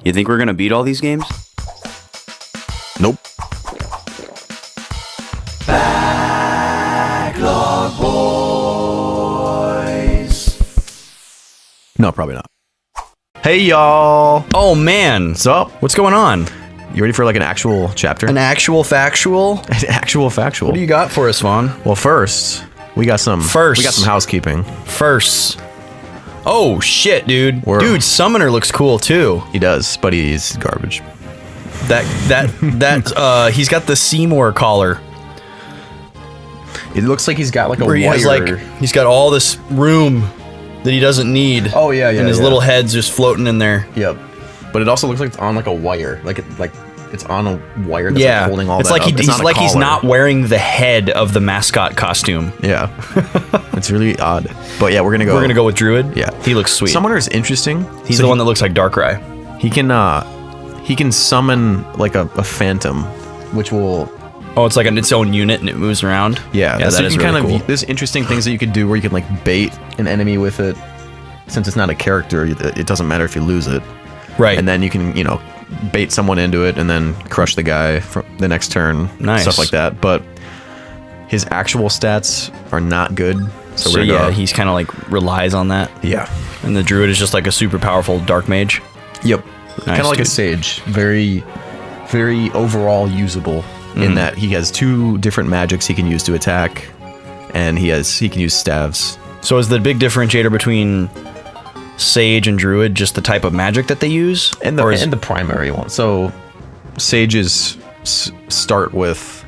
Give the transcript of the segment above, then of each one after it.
You think we're gonna beat all these games? Nope. Backlog boys. No, probably not. Hey, y'all. Oh man, What's up? what's going on? You ready for like an actual chapter? An actual factual? An actual factual. What do you got for us, Vaughn? Well, first, we got some housekeeping. First. Oh shit, dude. Dude, Summoner looks cool too. He does, but he's garbage. He's got the Seymour collar. It looks like he's got like a Where he has wire. he's got all this room that he doesn't need. Oh yeah, yeah. And his yeah. little head's just floating in there. Yep. But it also looks like it's on like a wire, like it's on a wire that's like holding all it's that like up. It's like he's not wearing the head of the mascot costume. Yeah. It's really odd. But yeah, we're gonna go with Druid. Yeah, he looks sweet. Summoner is interesting. He's the one that looks like Darkrai. He can summon like a phantom, which will. Oh, it's like its own unit and it moves around. Yeah, that so is you really kind of cool. There's interesting things that you could do where you can like bait an enemy with it. Since it's not a character, it doesn't matter if you lose it. Right. And then you can, bait someone into it and then crush the guy for the next turn. Nice. Stuff like that. But his actual stats are not good. So we're gonna he's kind of like relies on that. Yeah. And the Druid is just like a super powerful dark mage. Yep. Nice, Kind of like dude. a sage. Very, very overall usable in that he has 2 different magics he can use to attack, and he can use staves. So is the big differentiator between Sage and Druid just the type of magic that they use? And the primary one. So sages start with,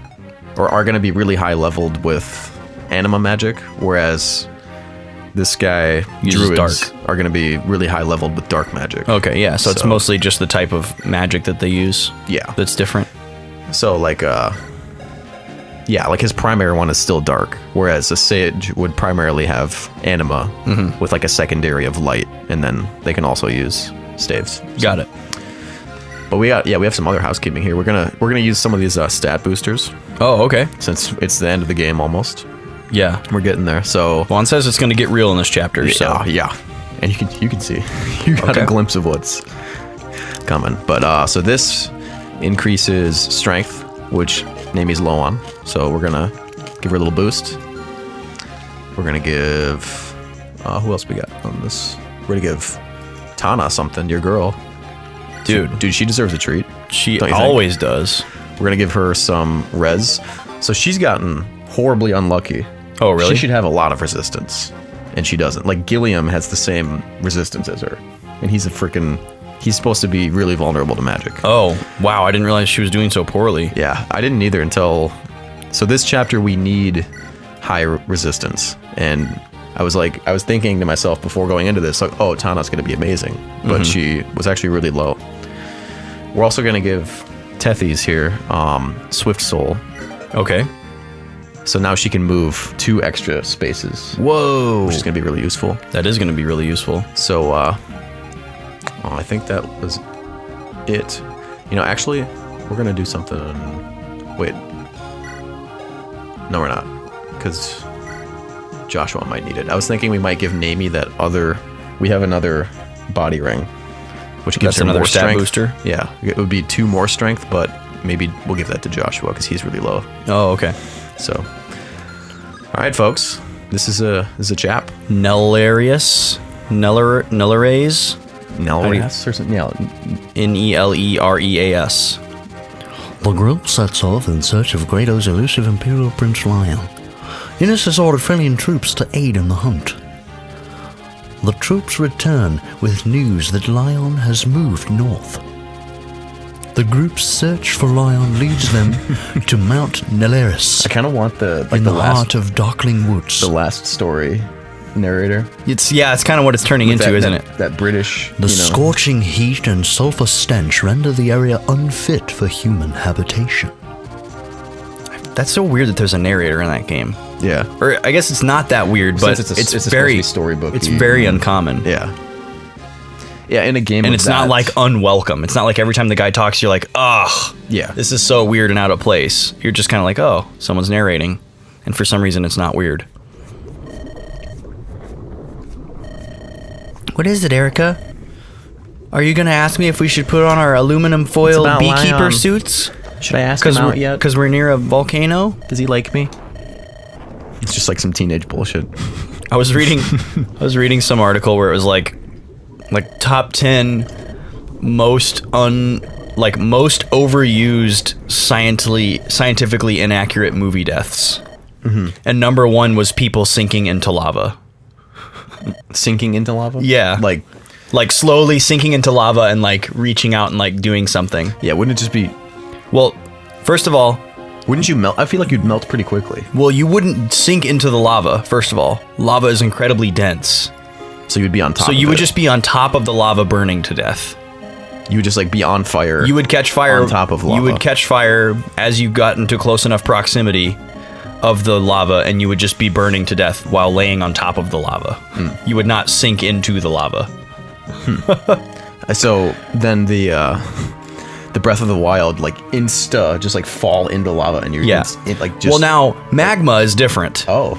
or are going to be really high leveled with anima magic, whereas this guy, Uses druids, dark. are going to be really high leveled with dark magic. Okay, yeah. So it's mostly just the type of magic that they use. Yeah. That's different. So like his primary one is still dark, whereas a sage would primarily have anima with like a secondary of light, and then they can also use staves. Got it. But we have some other housekeeping here. We're gonna use some of these stat boosters Oh, okay. since it's the end of the game almost. Yeah. We're getting there. So Vaughn says it's going to get real in this chapter. So yeah, and you can see you got Okay. a glimpse of what's coming. But so this increases strength, which Nami's low on. So we're gonna give her a little boost. We're gonna give who else we got on this? We're gonna give Tana something, your girl. Dude, she deserves a treat. she Don't you think? always does. We're gonna give her some res. So she's gotten horribly unlucky. Oh, really? She should have a lot of resistance, and she doesn't. Like Gilliam has the same resistance as her, and he's supposed to be really vulnerable to magic. Oh, wow. I didn't realize she was doing so poorly. Yeah, I didn't either until. So this chapter we need high resistance, and I was thinking to myself before going into this, like, oh, Tana's gonna be amazing, but she was actually really low. We're also gonna give Tethys here Swift Soul. Okay. So now she can move 2 extra spaces, Whoa. which is going to be really useful. That is going to be really useful. So, I think that was it. Actually, we're going to do something. Wait. No, we're not. Because Joshua might need it. I was thinking we might give Nami that other. We have another body ring, which gives That's her another more stat strength. booster? Yeah, it would be 2 more strength, but maybe we'll give that to Joshua because he's really low. Oh, okay. So, all right, folks, this is a chap. Nellarius. Nelleraes. Nellarius or something. Yeah. Nelereas. The group sets off in search of Grado's elusive Imperial Prince Lion. Innes has ordered Freljin troops to aid in the hunt. The troops return with news that Lion has moved north. The group's search for Lion leads them to Mount Neleris, I kind of want in the heart of Darkling Woods. the last story narrator. It's kind of what it's turning into, isn't it? That British. The scorching heat and sulfur stench render the area unfit for human habitation. That's so weird that there's a narrator in that game. Yeah. Or I guess it's not that weird, but Since it's supposed very to be storybook-y. It's very uncommon. Yeah. Yeah, in a game. And of it's not that- like unwelcome. It's not like every time the guy talks, you're like, ugh, Yeah. this is so weird and out of place. You're just kind of like, oh, someone's narrating. And for some reason, it's not weird. What is it, Erica? Are you gonna ask me if we should put on our aluminum foil about beekeeper Lion. suits? Should I ask him out yet? Because we're near a volcano. Does he like me? It's just like some teenage bullshit. I was reading some article where it was like top 10 most overused scientifically inaccurate movie deaths. Mm-hmm. And number 1 was people sinking into lava. Sinking into lava? Yeah. Like slowly sinking into lava and like reaching out and like doing something. Yeah, wouldn't it just be... Well, first of all, wouldn't you melt? I feel like you'd melt pretty quickly. well, you wouldn't sink into the lava, first of all. Lava is incredibly dense. So you'd be on top So of you would it. just be on top of the lava burning to death. You would just like be on fire. You would catch fire on top of lava. You would catch fire as you got into close enough proximity of the lava, and you would just be burning to death while laying on top of the lava. You would not sink into the lava. So then the Breath of the Wild like just like fall into lava and you're Yeah. like just Well, now magma is different. oh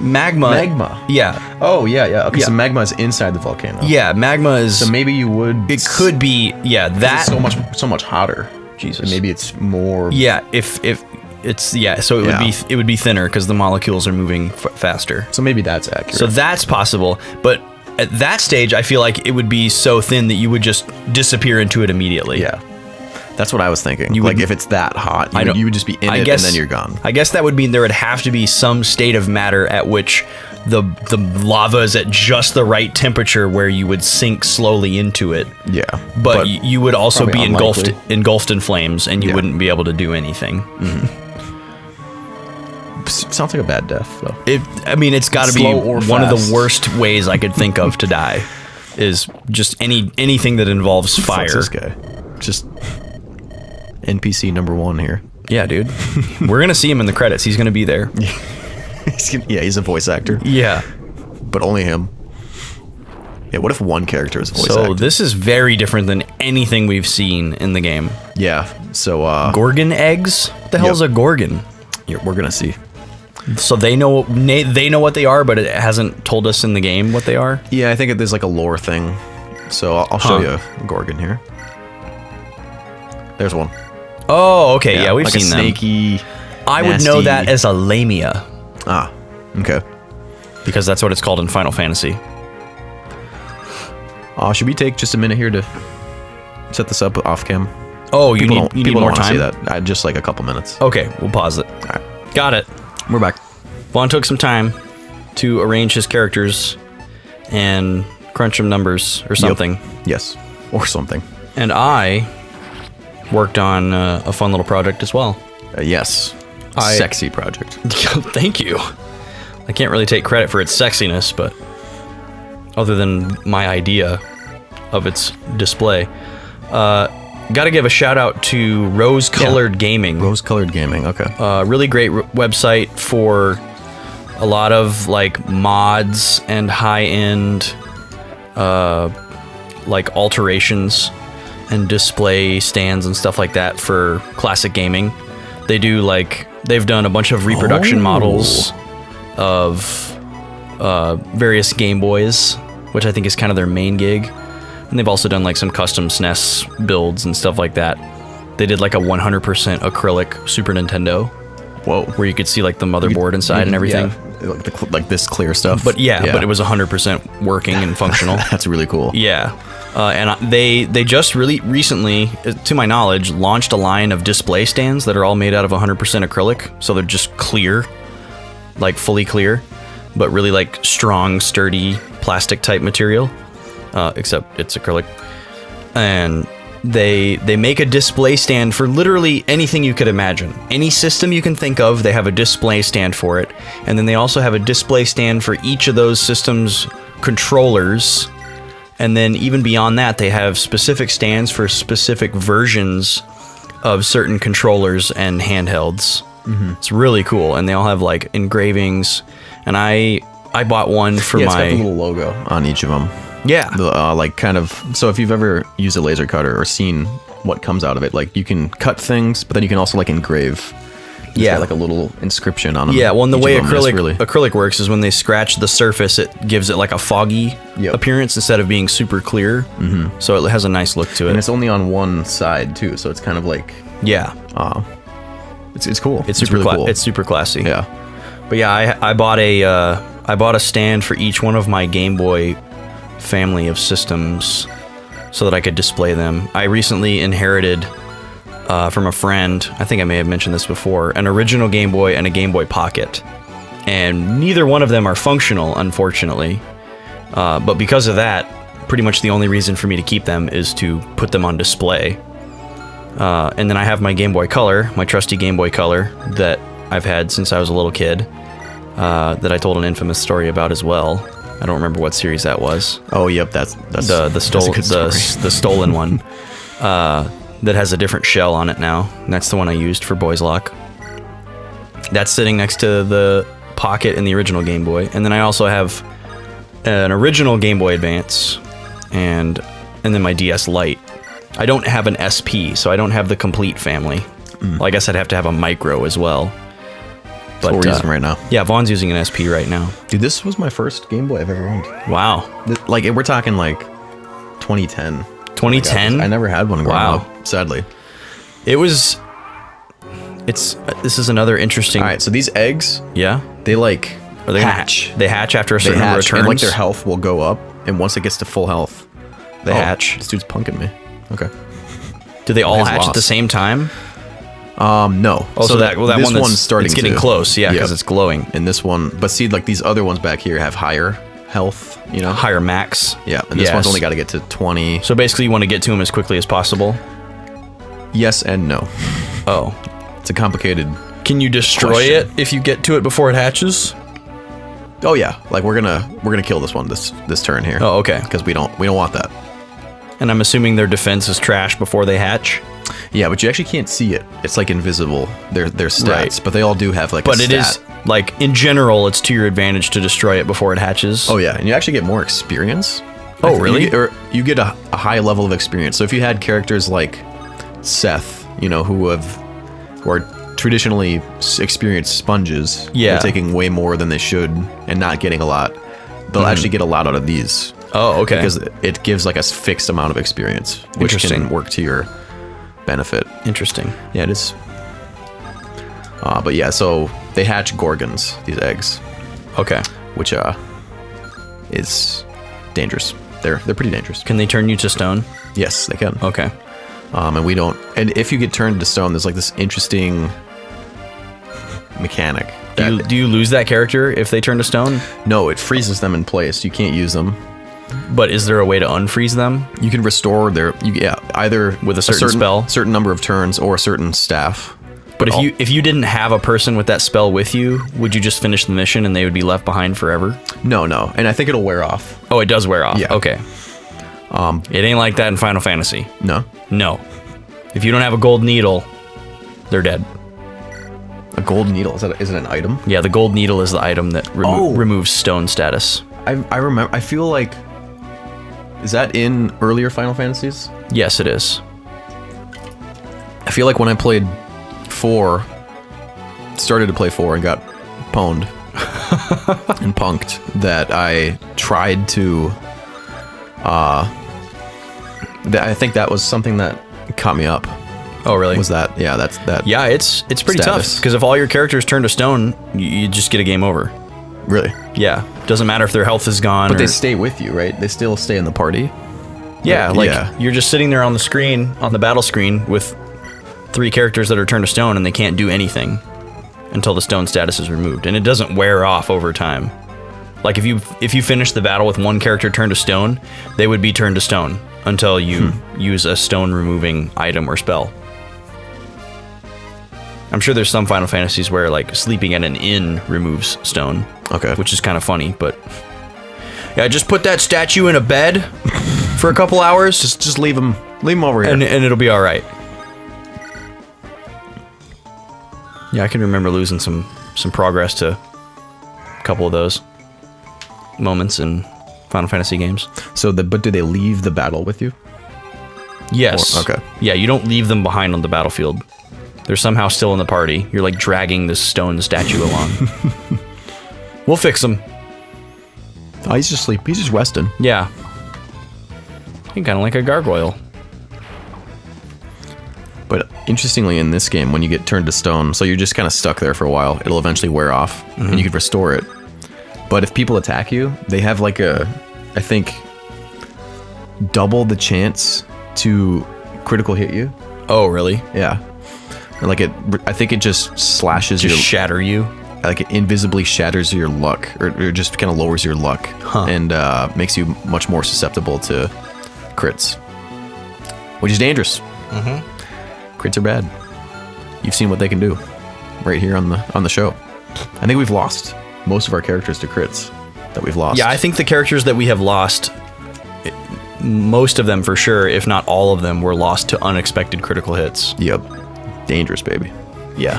magma. Yeah. Oh yeah. Okay, Yeah. so magma is inside the volcano. Yeah, magma is. So maybe you would. it could be. Yeah, that. It's so much hotter. Jesus. And maybe it's more. Yeah, if it's so it would be thinner because the molecules are moving faster. So maybe that's accurate. So that's possible, but at that stage, I feel like it would be so thin that you would just disappear into it immediately. yeah, that's what I was thinking. You like would- if it's that hot, I know- you would just be in I it guess- and then you're gone. I guess that would mean there would have to be some state of matter at which the lava is at just the right temperature where you would sink slowly into it. Yeah, But you would also be probably unlikely. engulfed in flames, and you Yeah. wouldn't be able to do anything. Sounds like a bad death though. I mean, it's got to be Slow or one of fast. the worst ways I could think of to die. Is just anything that involves fire. Fuck's this guy? Just NPC number 1 here. Yeah, dude. We're gonna see him in the credits. He's gonna be there. He's a voice actor, Yeah. but only him. Yeah, what if one character is a voice So actor? this is very different than anything we've seen in the game. Yeah, so Gorgon eggs? What the hell's Yep. a gorgon? we're gonna see. So they know what they are, but it hasn't told us in the game what they are. Yeah, I think there's like a lore thing. So I'll show you a Gorgon here. There's one. Oh, okay. Yeah, we've like seen a them. snaky. I would know nasty- that as a lamia Ah, okay. because that's what it's called in Final Fantasy. Should we take just a minute here to set this up off cam? Oh, you need people more don't wanna time? see that. Just like a couple minutes. Okay, we'll pause it. All right, Got it. we're back. Vaughn took some time to arrange his characters and crunch some numbers or something. Yes, or something. And I worked on a fun little project as well. Yes, sexy project. Thank you. I can't really take credit for its sexiness, but other than my idea of its display, got to give a shout out to Rose Colored Gaming. Rose-colored gaming. Okay. Really great website for a lot of like mods and high-end like alterations and display stands and stuff like that for classic gaming. They've done a bunch of reproduction models of various Game Boys, which I think is kind of their main gig. And they've also done like some custom SNES builds and stuff like that. They did like a 100% acrylic Super Nintendo, Whoa. where you could see like the motherboard inside and everything. Yeah, like this clear stuff. But but it was 100% working and functional. That's really cool. Yeah. And they just really recently, to my knowledge, launched a line of display stands that are all made out of 100% acrylic. So they're just clear, like fully clear, but really like strong, sturdy plastic type material, except it's acrylic. And they make a display stand for literally anything you could imagine. Any system you can think of, they have a display stand for it. And then they also have a display stand for each of those systems' controllers. And then even beyond that, they have specific stands for specific versions of certain controllers and handhelds. Mm-hmm. It's really cool. And they all have like engravings. And I bought one for It's got my... the little logo on each of them. Yeah. Like kind of, so if you've ever used a laser cutter or seen what comes out of it, like you can cut things, but then you can also like engrave It's Yeah. got like a little inscription on them. Yeah, well, and the Each way of them is acrylic works is when they scratch the surface, it gives it like a foggy Yep. appearance instead of being super clear. Mm-hmm. So it has a nice look to it. and it's only on one side too, so it's kind of like Yeah, it's cool. it's super really cool. It's super classy. Yeah. But yeah, I bought a stand for each one of my Game Boy family of systems so that I could display them. I recently inherited from a friend, I think I may have mentioned this before, an original Game Boy and a Game Boy Pocket. And neither one of them are functional, unfortunately. But because of that, pretty much the only reason for me to keep them is to put them on display. And then I have my Game Boy Color, my trusty Game Boy Color that I've had since I was a little kid, that I told an infamous story about as well. I don't remember what series that was. Oh, yep. That's The that's a good story. the stolen one that has a different shell on it now. And that's the one I used for Boys Lock. That's sitting next to the Pocket in the original Game Boy, and then I also have an original Game Boy Advance, and then my DS Lite. I don't have an SP, so I don't have the complete family. Well, I guess I'd have to have a micro as well. That's what we're using right now. Yeah, Vaughn's using an SP right now. Dude, this was my first Game Boy I've ever owned. Wow. Like, we're talking like 2010. 2010? I never had one growing Wow. up, sadly. This is another interesting. All right, so these eggs, Yeah. they like Are they gonna hatch. They hatch after a They certain number of hatch, turns. and like their health will go up, and once it gets to full health, They hatch. This dude's punking me. Okay. Do they all His hatch at loss. the same time? No. Oh, so that this one that's one's starting it's getting to, close, yeah, Yep. because it's glowing. And this one, but see, like these other ones back here have higher health, you know? Higher max. Yeah, and this Yes. one's only got to get to 20. So basically, you want to get to them as quickly as possible. Yes and no. Oh, It's a complicated. can you destroy Question. it if you get to it before it hatches? Oh yeah, like we're gonna kill this one this turn here. Oh, okay. Because we don't want that. And I'm assuming their defense is trash before they hatch. Yeah, but you actually can't see it. It's like invisible. Their stats, Right. but they all do have like. But a it stat. is like in general, it's to your advantage to destroy it before it hatches. Oh yeah, and you actually get more experience. Oh, really? You get a high level of experience. So if you had characters like Seth, you know, who are traditionally experienced sponges, Yeah. they're taking way more than they should and not getting a lot. They'll actually get a lot out of these. Oh, okay. Because it gives like a fixed amount of experience, which Interesting. can work to your benefit. Interesting. Yeah, it is. But yeah, so they hatch gorgons, these eggs, Okay. which is dangerous. They're pretty dangerous. Can they turn you to stone? Yes, they can. Okay. And we don't. And if you get turned to stone, there's like this interesting mechanic. Do you lose that character if they turn to stone? No, it freezes them in place. You can't use them. But is there a way to unfreeze them? You can restore their. Either With a certain spell? certain number of turns, or a certain staff. But if you didn't have a person with that spell with you, would you just finish the mission and they would be left behind forever? No, and I think it'll wear off. Oh, it does wear off. Yeah. Okay. It ain't like that in Final Fantasy. No, No. If you don't have a gold needle, they're dead. a gold needle is it an item? Yeah, the gold needle is the item that Oh. removes stone status. I remember. I feel like. Is that in earlier Final Fantasies? Yes, it is. I feel like when I played 4, started to play 4 and got pwned and punked, that I tried to. I think that was something that caught me up. Oh, really? Was that? Yeah, that's that. Yeah, it's pretty tough Status. because if all your characters turn to stone, you just get a game over. Really. Yeah, doesn't matter if their health is gone. But or, they stay with you, right? They still stay in the party. yeah, like yeah. you're just sitting there on the screen, on the battle screen, with 3 characters that are turned to stone, and they can't do anything until the stone status is removed, and it doesn't wear off over time. Like if you finish the battle with 1 character turned to stone, they would be turned to stone until you use a stone removing item or spell. I'm sure there's some Final Fantasies where like sleeping at an inn removes stone. Okay. Which is kind of funny, but yeah, just put that statue in a bed for a couple hours, Just leave them over here. and it'll be all right. Yeah, I can remember losing some progress to a couple of those moments in Final Fantasy games. But do they leave the battle with you? Yes. Okay. Yeah, you don't leave them behind on the battlefield. They're somehow still in the party. You're like dragging this stone statue along. We'll fix him. Oh, he's just asleep. He's just resting. Yeah. Kind of like a gargoyle. But interestingly, in this game, when you get turned to stone, so you're just kind of stuck there for a while. It'll eventually wear off, and you can restore it. But if people attack you, they have like I think, double the chance to critical hit you. Oh, really? Yeah. Like I think it just slashes Just your... shatter you? Like it invisibly shatters your luck, or just kind of lowers your luck, and makes you much more susceptible to crits, which is dangerous. Crits are bad. You've seen what they can do right here on the show. I think we've lost most of our characters to crits that we've lost. Yeah, I think the characters that we have lost, most of them for sure, if not all of them, were lost to unexpected critical hits. Yep. Dangerous, baby. Yeah.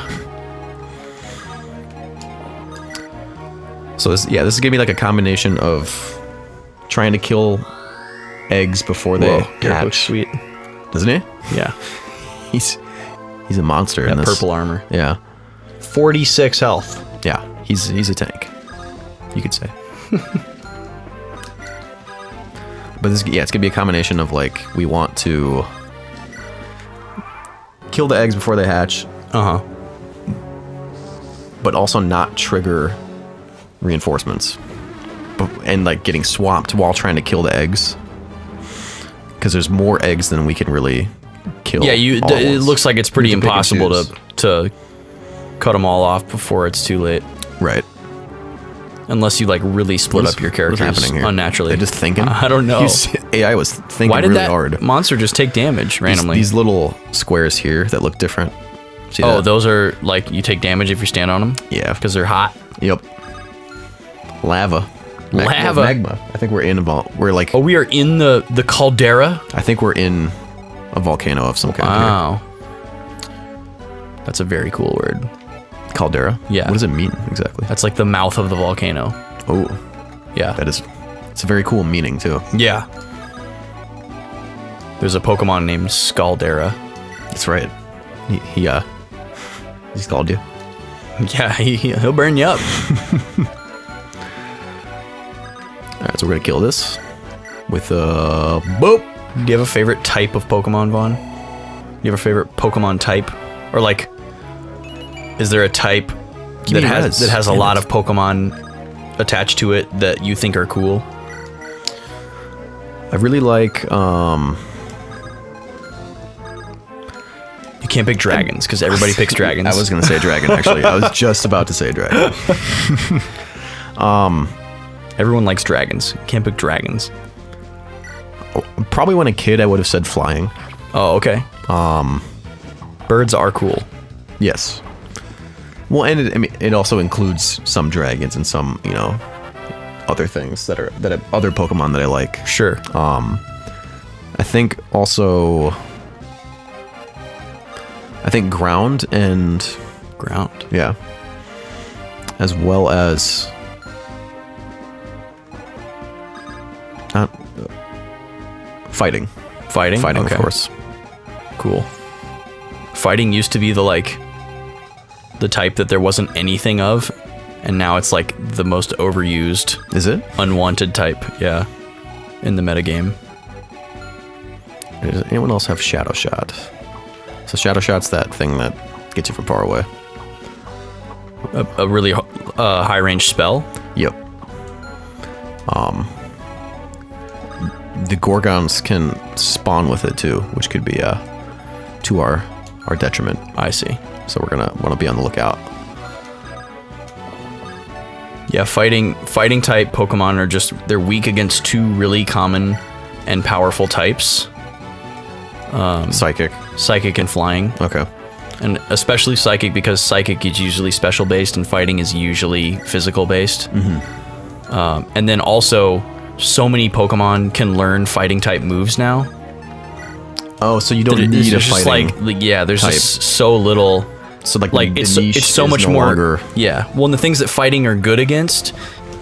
So this is gonna be like a combination of trying to kill eggs before they Garrett looks hatch. sweet. Doesn't he? Yeah. He's a monster in That this. purple armor. Yeah. 46 health. Yeah. He's a tank, you could say. But it's gonna be a combination of like, we want to kill the eggs before they hatch, but also not trigger reinforcements, and like getting swamped while trying to kill the eggs, because there's more eggs than we can really kill. Yeah, all at it once. looks like it's pretty We can pick and impossible choose. to cut them all off before it's too late. Right. Unless you like really split up your characters What's happening here? unnaturally. They're just thinking. I don't know. AI was thinking Why did really that hard. monster just take damage randomly? These little squares here that look different. See Oh, that? those are like you take damage if you stand on them? Yeah. Because they're hot. Yep. Lava. Lava. Magma. I think we're in we're like. Oh, we are in the caldera? I think we're in a volcano of some kind. Wow. That's a very cool word. Here. Caldera. Yeah. What does it mean exactly? That's like the mouth of the volcano. Oh, Yeah. it's a very cool meaning too. Yeah. There's a Pokemon named Scaldera. That's right. He's called you. Yeah, he'll burn you up. All right, so we're gonna kill this with boop. Do you have a favorite type of Pokemon, Vaughn? Do you have a favorite Pokemon type? Or like, is there a type that has a lot of Pokemon attached to it that you think are cool? I really like. You can't pick dragons because everybody picks dragons. I was gonna say dragon actually. I was just about to say dragon. Everyone likes dragons. You can't pick dragons. Probably when a kid, I would have said flying. Oh, okay. Birds are cool. Yes. Well, and it also includes some dragons and some, other things that are other Pokemon that I like. Sure. I think also. I think ground, yeah, as well as not fighting. Fighting, Okay. of course. Cool. Fighting used to be the type that there wasn't anything of, and now it's like the most overused, Is it? unwanted type. Yeah, in the metagame. Does anyone else have Shadow Shot? So Shadow Shot's that thing that gets you from far away. A really high range spell. Yep. The Gorgons can spawn with it too, which could be to our detriment. I see. So we're gonna want to be on the lookout. Yeah, fighting type Pokemon are they're weak against two really common and powerful types. Psychic. Psychic and flying. Okay. And especially Psychic, because Psychic is usually special based and Fighting is usually physical based. Mm-hmm. And then also, so many Pokemon can learn Fighting type moves now. Oh, so you don't need a just fighting. there's type. just so little. So the It's niche so is much no more. longer- Yeah. Well, and the things that Fighting are good against,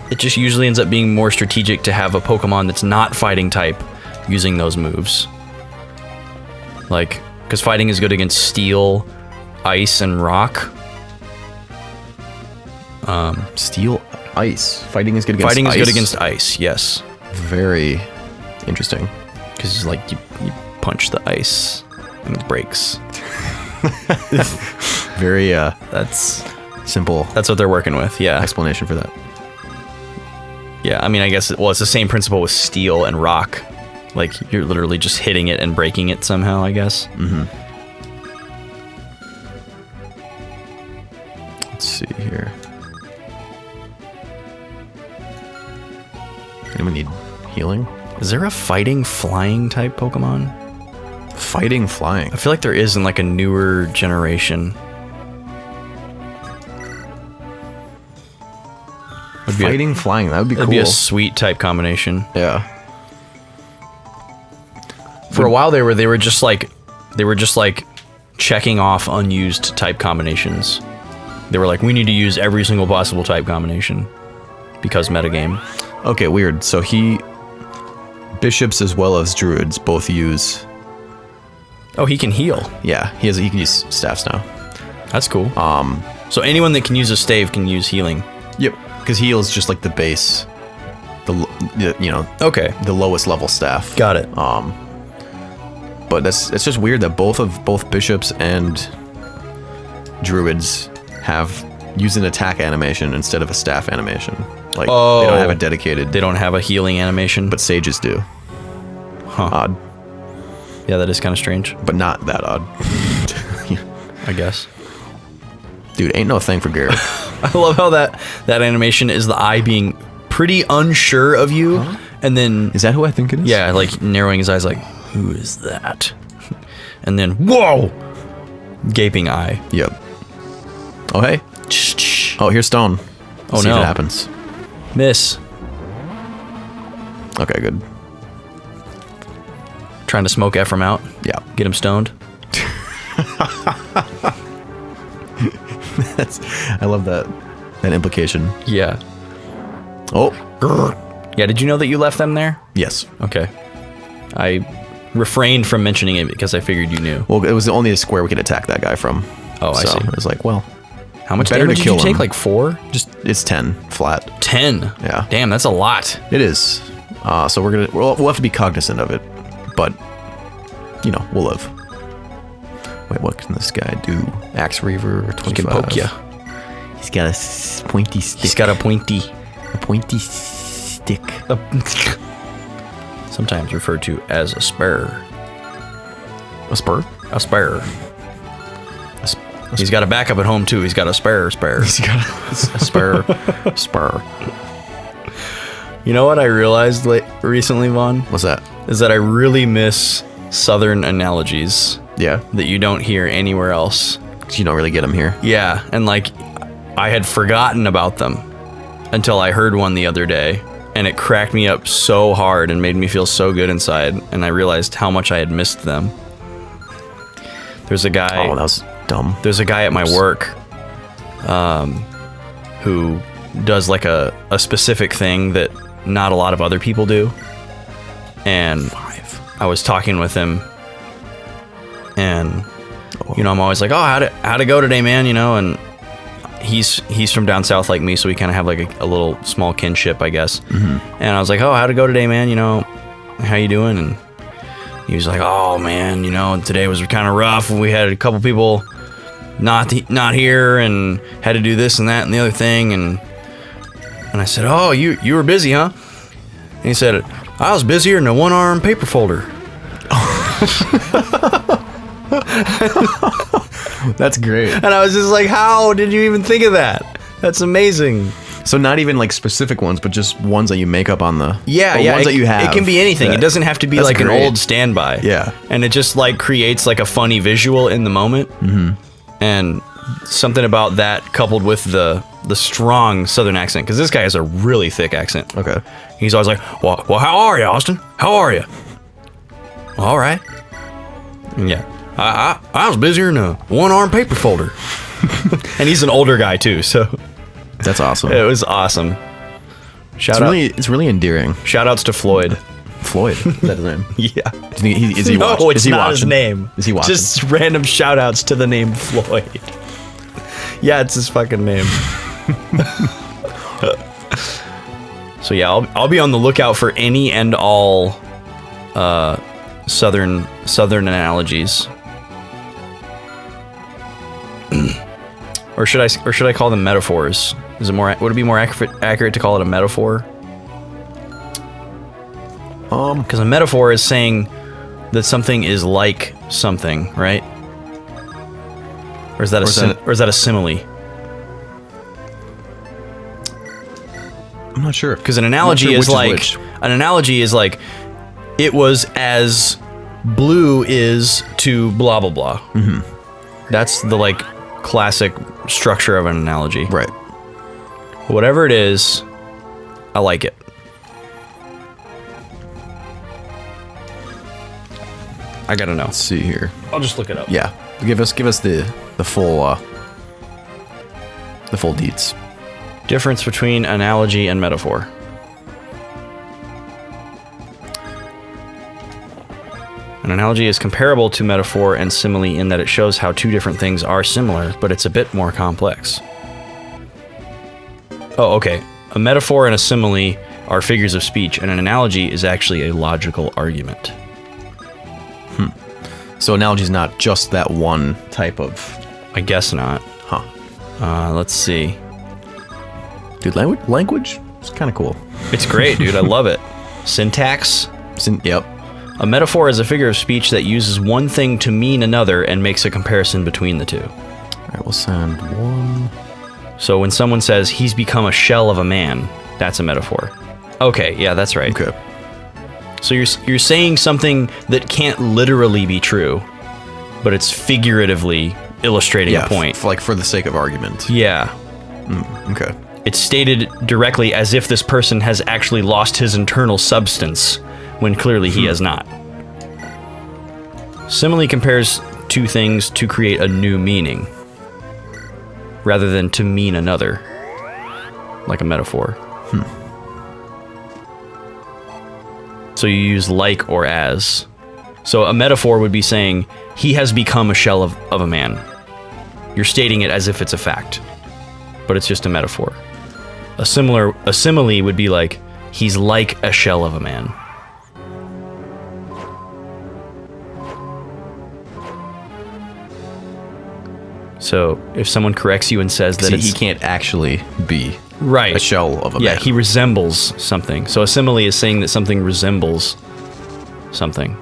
it just usually ends up being more strategic to have a Pokemon that's not Fighting type using those moves. Like, because Fighting is good against Steel, ice, and rock. Steel, ice. Fighting is good against Fighting ice. is good against ice, yes. Very interesting. Because like you punch the ice and it breaks. Very That's simple what they're working with, yeah. explanation for that. Yeah, I mean, I guess, it's the same principle with steel and rock. Like, you're literally just hitting it and breaking it somehow, I guess. Mm-hmm. Let's see here. Anyone need healing? Is there a fighting, flying type Pokemon? Fighting, flying. I feel like there is in, like, a newer generation. Fighting, flying. That would be cool. That'd be a sweet type combination. Yeah. For a while, they were just like checking off unused type combinations. They were like, we need to use every single possible type combination because metagame. Okay, weird. So bishops as well as druids both use. Oh, he can heal. Yeah, he can use staffs now. That's cool. So anyone that can use a stave can use healing. Yep. Because heal is just like the base, Okay, the lowest level staff. got it. But it's just weird that both bishops and druids use an attack animation instead of a staff animation. Like they don't have a dedicated. They don't have a healing animation, But sages do. huh? Odd, Yeah, that is kind of strange. but not that odd. I guess. Dude, ain't no thing for Garrett. I love how that animation is the eye being pretty unsure of you, and then Is that who I think it is? yeah, like narrowing his eyes, like, who is that? And then whoa, gaping eye. Yep. Oh hey. Oh, here's stone. Oh, See no. if it happens. Miss. Okay, good. Trying to smoke Ephraim out. Yeah. Get him stoned. I love that implication. Yeah. Oh, Yeah. Did you know that you left them there? yes. Okay. I refrained from mentioning it because I figured you knew. Well, it was only a square we could attack that guy from. Oh, I so see. It was like, well, How much better to damage did kill you take? him. Like 4? just it's 10 flat. 10. Yeah. Damn, that's a lot. It is. So we'll have to be cognizant of it, but we'll live. Wait, what can this guy do? Axe Reaver, 25. He can poke you. He's got a pointy stick. He's got a pointy. Stick. Sometimes referred to as a spur. A spur? A spur. He's got a backup at home too. He's got a spare. He's got a spur. Spur. You know what I realized recently, Vaughn? What's that? Is that I really miss Southern analogies Yeah. that you don't hear anywhere else. 'Cause you don't really get them here. Yeah, and like I had forgotten about them until I heard one the other day, and it cracked me up so hard and made me feel so good inside, and I realized how much I had missed them. There's a guy. Oh, that was dumb. There's a guy at my work who does like a specific thing that not a lot of other people do. And I was talking with him, and I'm always like, oh, how'd it go today, man? And he's from down south like me, so we kind of have like a little small kinship, I guess. Mm-hmm. And I was like, oh, how'd it go today, man? How you doing? And he was like, oh man, today was kind of rough. We had a couple people not here, and had to do this and that and the other thing. And I said, oh, you were busy, huh? And he said, I was busier than a one-arm paper folder. That's great. And I was just like, how did you even think of that? That's amazing. So not even like specific ones, but just ones that you make up on the Ones that you have. It can be anything. It doesn't have to be That's like great. an old standby. Yeah. And it just like creates like a funny visual in the moment. Mm-hmm. And something about that coupled with the strong Southern accent, because this guy has a really thick accent. Okay. He's always like, well, how are you, Austin? How are you? All right. Yeah. I was busier than a one-arm paper folder. And he's an older guy too, so That's awesome. it was awesome. It's really endearing. Shout outs to Floyd. Floyd. Is that his name? Yeah. Do you think is he No, watching? it's Is he not his watching? name. Is he watching? Just random shout outs to the name Floyd. Yeah, it's his fucking name. So yeah, I'll be on the lookout for any and all southern analogies. Or should I call them metaphors? Would it be more accurate to call it a metaphor? Because a metaphor is saying that something is like something, right? Or is that a simile? I'm not sure. Because an analogy is like it was as blue is to blah blah blah. Mm-hmm. That's the like classic structure of an analogy. Right. Whatever it is, I like it. I gotta know. Let's see here. I'll just look it up. Yeah. Give us the full deeds. Difference between analogy and metaphor. An analogy is comparable to metaphor and simile in that it shows how two different things are similar, but it's a bit more complex. Oh, okay. A metaphor and a simile are figures of speech, and an analogy is actually a logical argument. So analogy is not just that one type of... I guess not. Huh. Let's see. Dude, language is kind of cool. It's great, dude. I love it. Syntax. Yep. A metaphor is a figure of speech that uses one thing to mean another and makes a comparison between the two. All right, we'll send one. So when someone says, he's become a shell of a man, that's a metaphor. Okay, yeah, that's right. Okay. So you're saying something that can't literally be true, but it's figuratively illustrating a point. Like for the sake of argument. Yeah. Okay. It's stated directly as if this person has actually lost his internal substance, when clearly he has not. Simile compares two things to create a new meaning, rather than to mean another, like a metaphor. So you use like or as. So a metaphor would be saying, he has become a shell of a man. You're stating it as if it's a fact, but it's just a metaphor. A simile would be like, he's like a shell of a man. So if someone corrects you and says that he can't actually be right, a shell of a man. Yeah, he resembles something. So a simile is saying that something resembles something.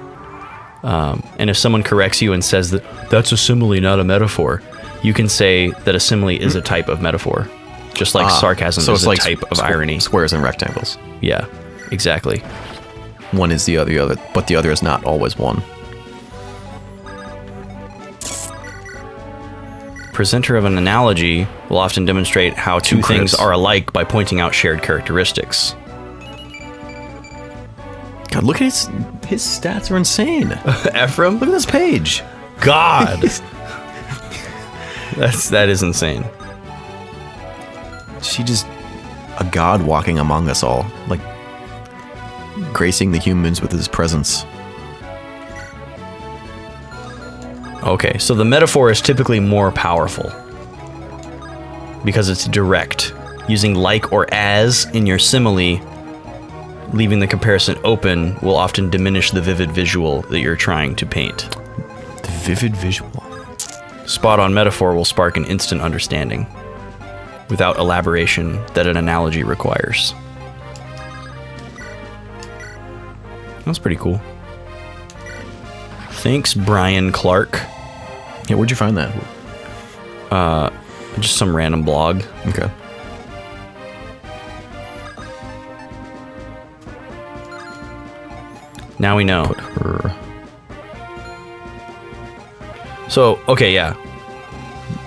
And if someone corrects you and says that that's a simile, not a metaphor, you can say that a simile is a type of metaphor, just like sarcasm is a type of irony. Squares and rectangles. Yeah, exactly. One is the other, but the other is not always one. Presenter of an analogy will often demonstrate how two things are alike by pointing out shared characteristics. God, look at his stats are insane. Ephraim? Look at this page. God. That is insane. She just a god walking among us all, like gracing the humans with his presence. Okay, so the metaphor is typically more powerful because it's direct. Using like or as in your simile, leaving the comparison open will often diminish the vivid visual that you're trying to paint. The vivid visual. Spot-on metaphor will spark an instant understanding without elaboration that an analogy requires. That's pretty cool. Thanks, Brian Clark. Yeah, where'd you find that? Just some random blog. Okay. Now we know. Put her. So, okay, yeah.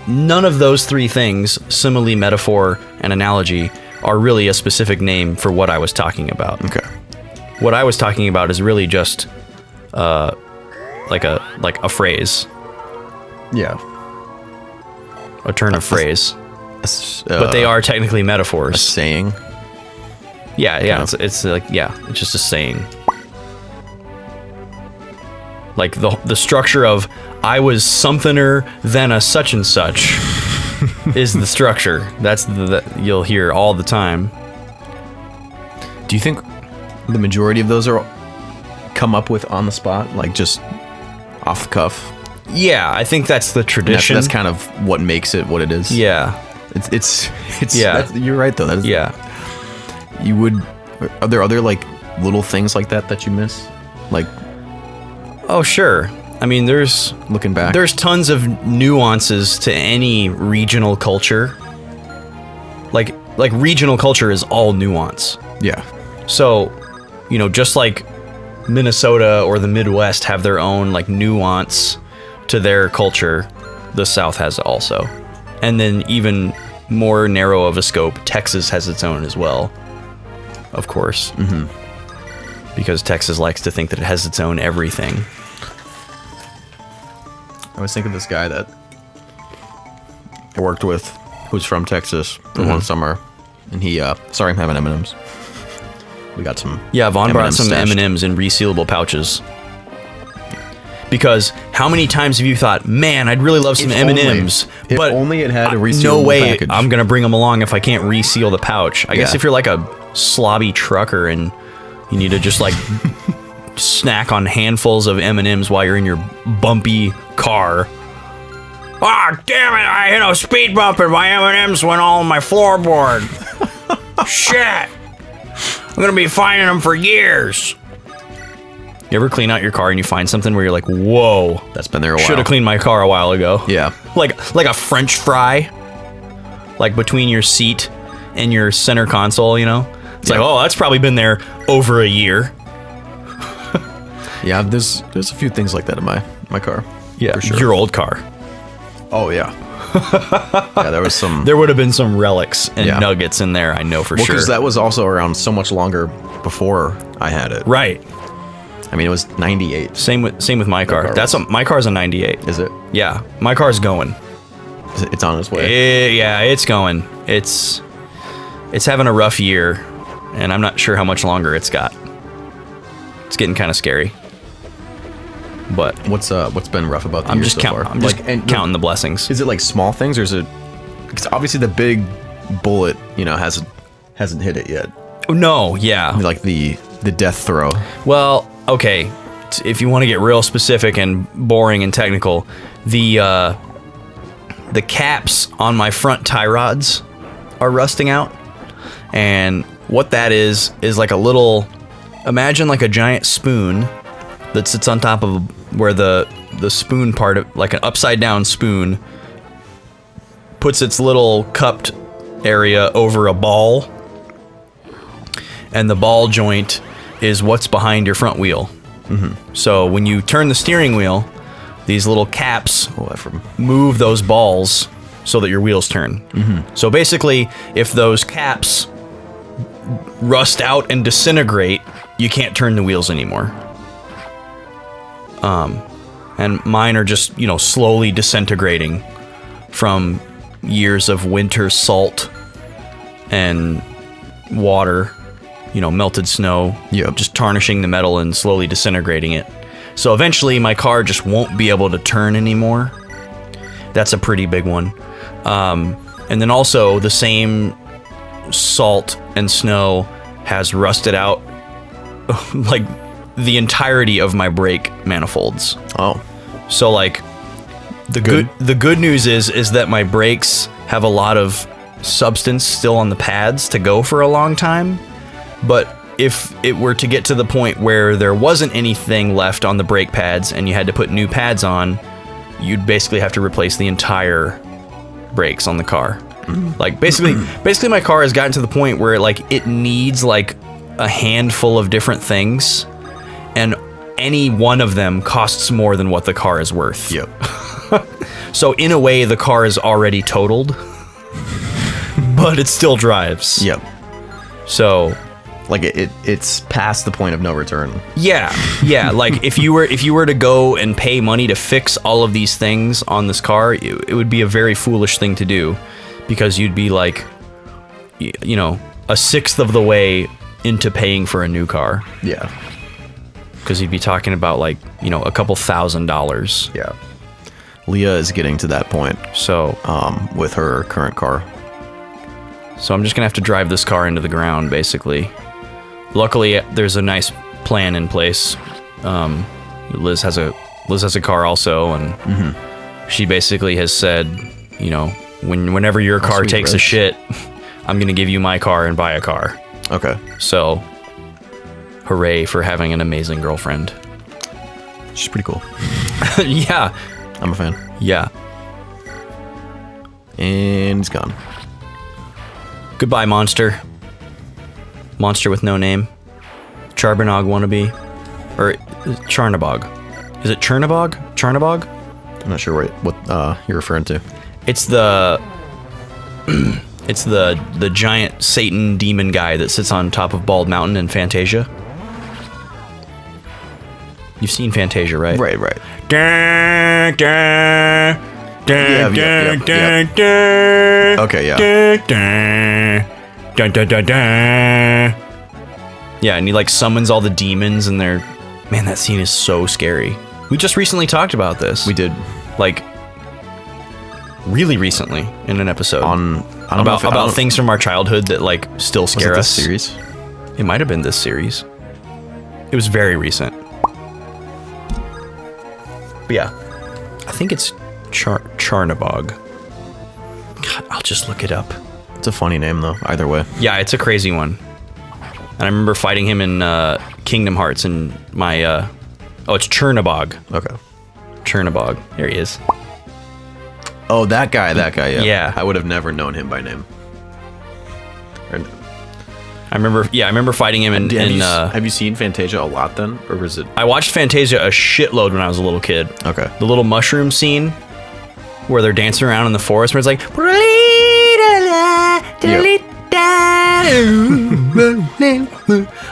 None of those three things, simile, metaphor, and analogy, are really a specific name for what I was talking about. Okay. What I was talking about is really just like a phrase. Yeah. A turn of phrase. But they are technically metaphors. A saying. Yeah. It's like, yeah, it's just a saying. Like the structure of I was somethinger than a such and such is the structure. That's the you'll hear all the time. Do you think the majority of those are come up with on the spot, like just off the cuff? Yeah, I think that's the And tradition. That's kind of what makes it what it is. Yeah. It's Yeah. you're right though. That is, Yeah. You would. Are there other like little things like that you miss? Like Oh, sure. I mean, there's looking back. There's tons of nuances to any regional culture. Like regional culture is all nuance. Yeah. So, just like Minnesota or the Midwest have their own like nuance to their culture, the South has also. And then even more narrow of a scope, Texas has its own as well. Of course. Mm-hmm. Because Texas likes to think that it has its own everything. I was thinking of this guy that I worked with who's from Texas for one summer, and he sorry I'm having M&Ms. We got some. Yeah, Vaughn brought M&Ms some stashed. M&Ms in resealable pouches. Because how many times have you thought, man, I'd really love some If M&Ms, only. If but only it had a no resealable way package. I'm gonna bring them along if I can't reseal the pouch. I guess Yeah. if you're like a slobby trucker and you need to just like snack on handfuls of M&Ms while you're in your bumpy car. Ah, damn it! I hit a speed bump and my M&Ms went all on my floorboard. Shit! I'm gonna be finding them for years. You ever clean out your car and you find something where you're like, whoa, That's been there a while. should have cleaned my car a while ago. Yeah. Like a French fry, like between your seat and your center console, It's like, Yeah. oh, that's probably been there over a year. Yeah, there's a few things like that in my car. Yeah, for sure. your old car. Oh yeah. Yeah, there was some. There would have been some relics and Yeah. nuggets in there, I know for sure. Because that was also around so much longer before I had it. Right. I mean, it was 98. Same with my car. car My car's a 98. Is it? Yeah, my car's going. It's on its way. Yeah, it's going. It's having a rough year, and I'm not sure how much longer it's got. It's getting kind of scary. But What's been rough about the I'm year just so counting. far? I'm just and counting the blessings. Is it like small things, or is it? Because obviously the big bullet, hasn't hit it yet. No, yeah. Like the death throw. Well, okay. If you want to get real specific and boring and technical, the caps on my front tie rods are rusting out, and what that is like a little. Imagine like a giant spoon that sits on top of where the spoon part of like an upside down spoon puts its little cupped area over a ball, and the ball joint is what's behind your front wheel. Mm-hmm. So when you turn the steering wheel, these little caps move those balls so that your wheels turn. Mm-hmm. So basically, if those caps rust out and disintegrate, you can't turn the wheels anymore. And mine are just, slowly disintegrating from years of winter salt and water, melted snow, just tarnishing the metal and slowly disintegrating it. So eventually my car just won't be able to turn anymore. That's a pretty big one. And then also the same salt and snow has rusted out like the entirety of my brake manifolds. Oh. So like the good news is that my brakes have a lot of substance still on the pads to go for a long time. But if it were to get to the point where there wasn't anything left on the brake pads and you had to put new pads on, you'd basically have to replace the entire brakes on the car. Like basically my car has gotten to the point where it needs like a handful of different things, and any one of them costs more than what the car is worth. Yep. So in a way, the car is already totaled, but it still drives. Yep. So, like it's past the point of no return. Yeah. Like if you were to go and pay money to fix all of these things on this car, it would be a very foolish thing to do, because you'd be like, a sixth of the way into paying for a new car. Yeah. because you'd be talking about like, you know, a couple $1,000s. Yeah. Leah is getting to that point. So, with her current car. so I'm just gonna have to drive this car into the ground, basically. Luckily, there's a nice plan in place. Liz has a car also, and she basically has said, you know, whenever your car sweet, takes a Rich. shit, I'm gonna give you my car and buy a car. Okay. So, hooray for having an amazing girlfriend. She's pretty cool. Yeah, I'm a fan. yeah. And he's gone. Goodbye, monster. Monster with no name. Charbanog wannabe. Or Charnabog. Is it Chernabog? Charnabog? I'm not sure what you're referring to. It's the it's the giant Satan demon guy that sits on top of Bald Mountain in Fantasia. You've seen Fantasia, right? Right. Yeah, Okay, yeah. Yeah, and he like summons all the demons, and they're, man, that scene is so scary. We just recently talked about this. We did Like really recently in an episode I don't know if about things from our childhood that like still was scare it us. this series. It might have been this series. It was very recent. But yeah, I think it's Charnabog. God, I'll just look it up. It's a funny name though. Either way. Yeah, it's a crazy one. And I remember fighting him in Kingdom Hearts and my oh, it's Chernabog. Okay. Chernabog. There he is. Oh, that guy. Yeah. Yeah. I would have never known him by name. I remember fighting him in Have you seen Fantasia a lot then, or was it? I watched Fantasia a shitload when I was a little kid. Okay. The little mushroom scene where they're dancing around in the forest where it's like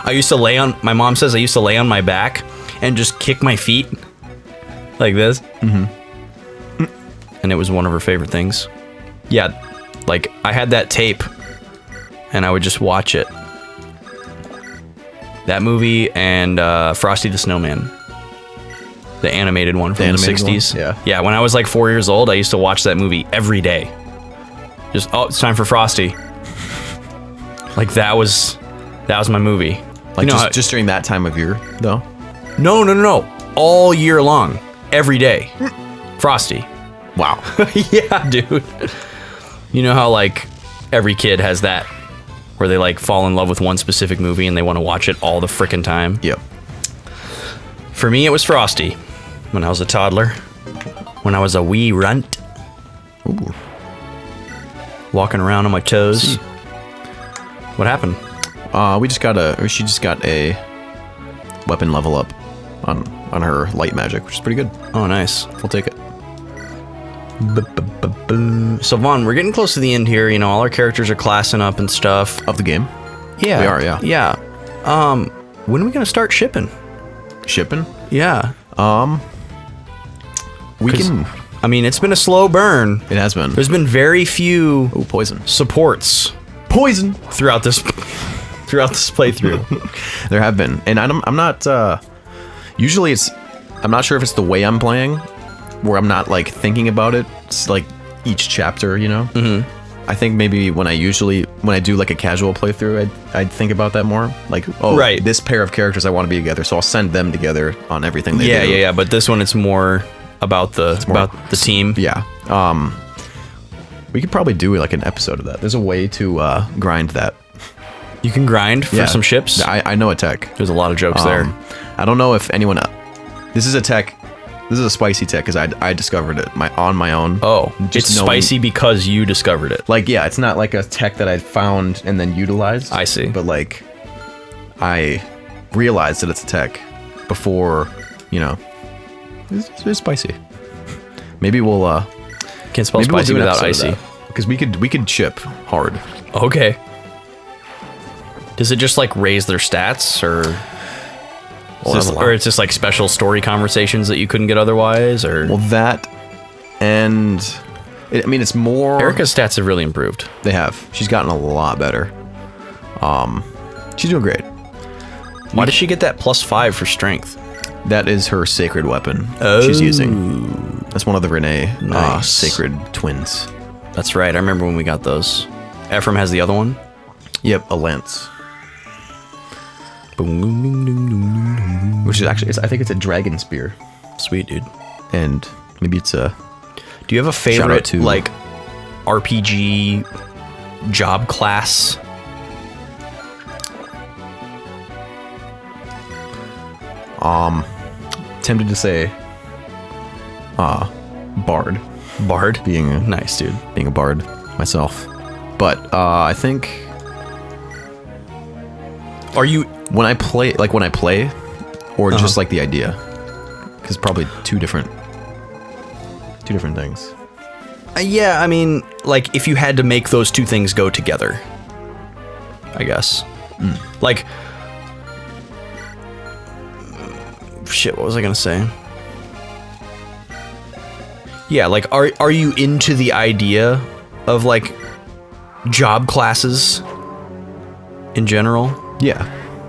I used to lay on, my mom says I used to lay on my back and just kick my feet like this. And it was one of her favorite things. Yeah, like I had that tape and I would just watch it. That movie and Frosty the Snowman. The animated one from the animated 60s. one? Yeah. Yeah, when I was like 4 years old, I used to watch that movie every day. Just, oh, it's time for Frosty. Like that was my movie. Like You know just during that time of year though. No. All year long. Every day. Frosty. Wow. Yeah, dude. You know how like every kid has that where they like fall in love with one specific movie and they want to watch it all the frickin' time? Yep. For me, it was Frosty when I was a toddler. When I was a wee runt. Ooh. Walking around on my toes. What happened? She just got a weapon level up on her light magic, which is pretty good. Oh, nice. We'll take it. So, Vaughn, we're getting close to the end here. You know, all our characters are classing up and stuff. Of the game. Yeah. We are, yeah. Yeah. When are we going to start shipping? Shipping? Yeah. We 'Cause, can. I mean, it's been a slow burn. It has been. There's been very few Ooh, poison. supports Poison. throughout this playthrough. There have been, and I'm not. Usually, I'm not sure if it's the way I'm playing, where I'm not like thinking about it. It's like each chapter, you know. Mm-hmm. I think maybe when I do like a casual playthrough, I'd think about that more. Like, oh, Right. this pair of characters I want to be together, so I'll send them together on everything they do. Yeah. But this one, it's more about the team. Yeah. We could probably do like an episode of that. There's a way to grind that. You can grind for some ships. I know a tech. There's a lot of jokes there. I don't know if anyone. This is a tech. This is a spicy tech because I discovered it on my own. Oh, Just it's knowing- spicy because you discovered it. Like, yeah, it's not like a tech that I found and then utilized. I see. But like, I realized that it's a tech before, you know, it's spicy. Maybe we'll Can't spell maybe we'll spicy do an without episode of icy. that. Because we could chip hard. Okay. Does it just like raise their stats, or or it's just like special story conversations that you couldn't get otherwise, or? Well, that and it's more. Erica's stats have really improved. They have. She's gotten a lot better. She's doing great. Why does she get that +5 for strength? That is her sacred weapon Oh. she's using. That's one of the Renee Nice. sacred twins. That's right. I remember when we got those. Ephraim has the other one. Yep, a lance. Boom, boom, boom, boom, boom, boom. Which is actually, I think it's a dragon spear. Sweet, dude. And maybe it's a... Do you have a Shout out favorite, to- like, RPG job class? Tempted to say... Bard. Bard? Being a, Nice, dude. being a bard myself. But I think Are you... when I play, or just like the idea, because probably two different things. Yeah, I mean, like, if you had to make those two things go together, I guess. Like... Shit, what was I gonna say? Yeah, like, are you into the idea of, like, job classes in general? Yeah.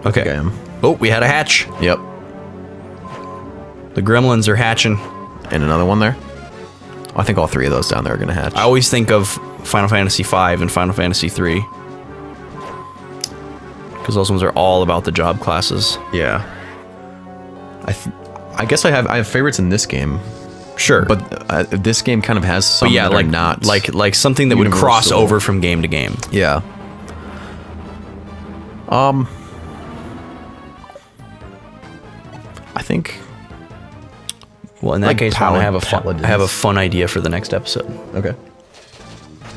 Okay. I am. Oh, we had a hatch. Yep. The gremlins are hatching. And another one there. I think all three of those down there are gonna hatch. I always think of Final Fantasy V and Final Fantasy III. Because those ones are all about the job classes. Yeah. I guess I have favorites in this game, Sure. but this game kind of has some But yeah, that like are not like something that would cross universal. over from game to game. Yeah. I think. Well, in that Like case, I have a fun, paladins. I have a fun idea for the next episode Okay.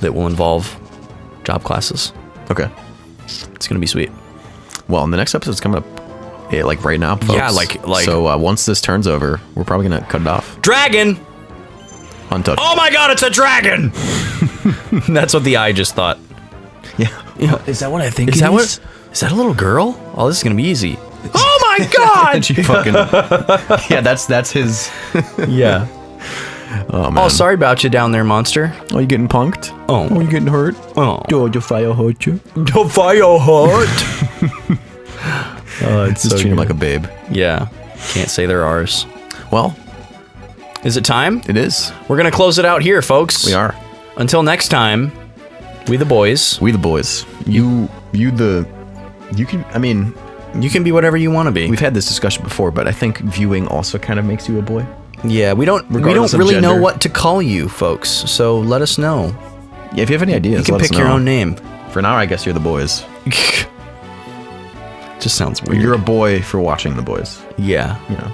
that will involve job classes. Okay. It's gonna be sweet. Well, and the next episode's coming up, like right now, folks. Yeah, like- So once this turns over, we're probably gonna cut it off. Dragon! Untouched. Oh my god, it's a dragon! That's what the eye just thought. Yeah. Is that what I think? Is that what? Is that a little girl? Oh, this is gonna be easy. Oh my god! She fucking. Yeah, that's his. Yeah. Oh man. Oh, sorry about you down there, monster. Oh, you getting punked? Oh. you getting hurt? Oh. Oh, your fire hurt you. The fire hurt. Oh, it's Just treat him like a babe. Yeah. Can't say they're ours. Well, Is it time? it is. We're gonna close it out here, folks. We are. Until next time, we the boys. We the boys. You can. I mean, You can be whatever you want to be. we've had this discussion before, but I think viewing also kind of makes you a boy. Yeah, we don't Regardless of really know gender. what to call you, folks. So let us know. Yeah, if you have any ideas, You can let us pick your know. own name. For now, I guess you're the boys. Just sounds weird. You're a boy for watching the boys. Yeah. You know,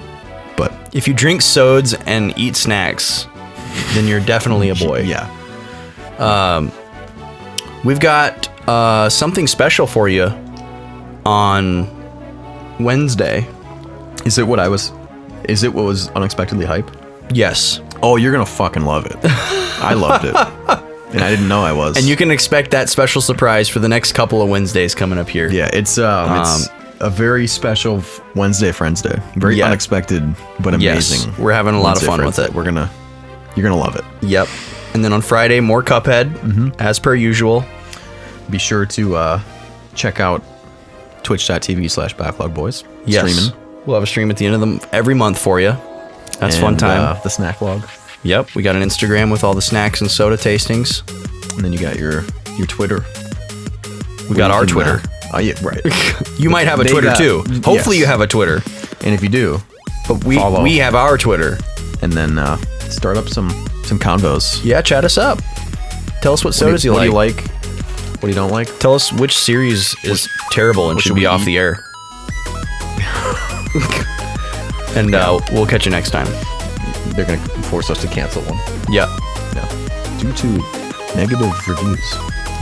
but If you drink sodas and eat snacks, then you're definitely a boy. Yeah. We've got something special for you on Wednesday. Is it what was unexpectedly hype? Yes. Oh, you're gonna fucking love it. I loved it, and I didn't know I was. And you can expect that special surprise for the next couple of Wednesdays coming up here. Yeah, it's a very special Wednesday Friends Day. Very Yeah. unexpected, but Yes, amazing. we're having a lot of Wednesday fun Friends with it. Day. You're gonna love it. Yep. And then on Friday, more Cuphead, as per usual. Be sure to check out twitch.tv/backlogboys. Yes. Streaming. We'll have a stream at the end of every month for you. That's fun And, time. The snack vlog, Yep. We got an Instagram with all the snacks and soda tastings. and then you got your Twitter. We got our Twitter. Oh yeah, right. You might have a They Twitter got- too. Hopefully yes. you have a Twitter. And if you do, But we Follow. we have our Twitter. and then start up some convos. Yeah, chat us up. Tell us what sodas what do you like. like? What do you don't like? Tell us which series is terrible and what should should be we off eat? the air. And we'll catch you next time. They're gonna force us to cancel one. Yep. Yeah. Due to negative reviews,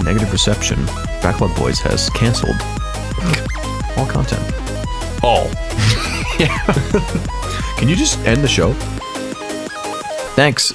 negative reception, Backlog Boys has canceled all content. All. Can you just end the show? Thanks.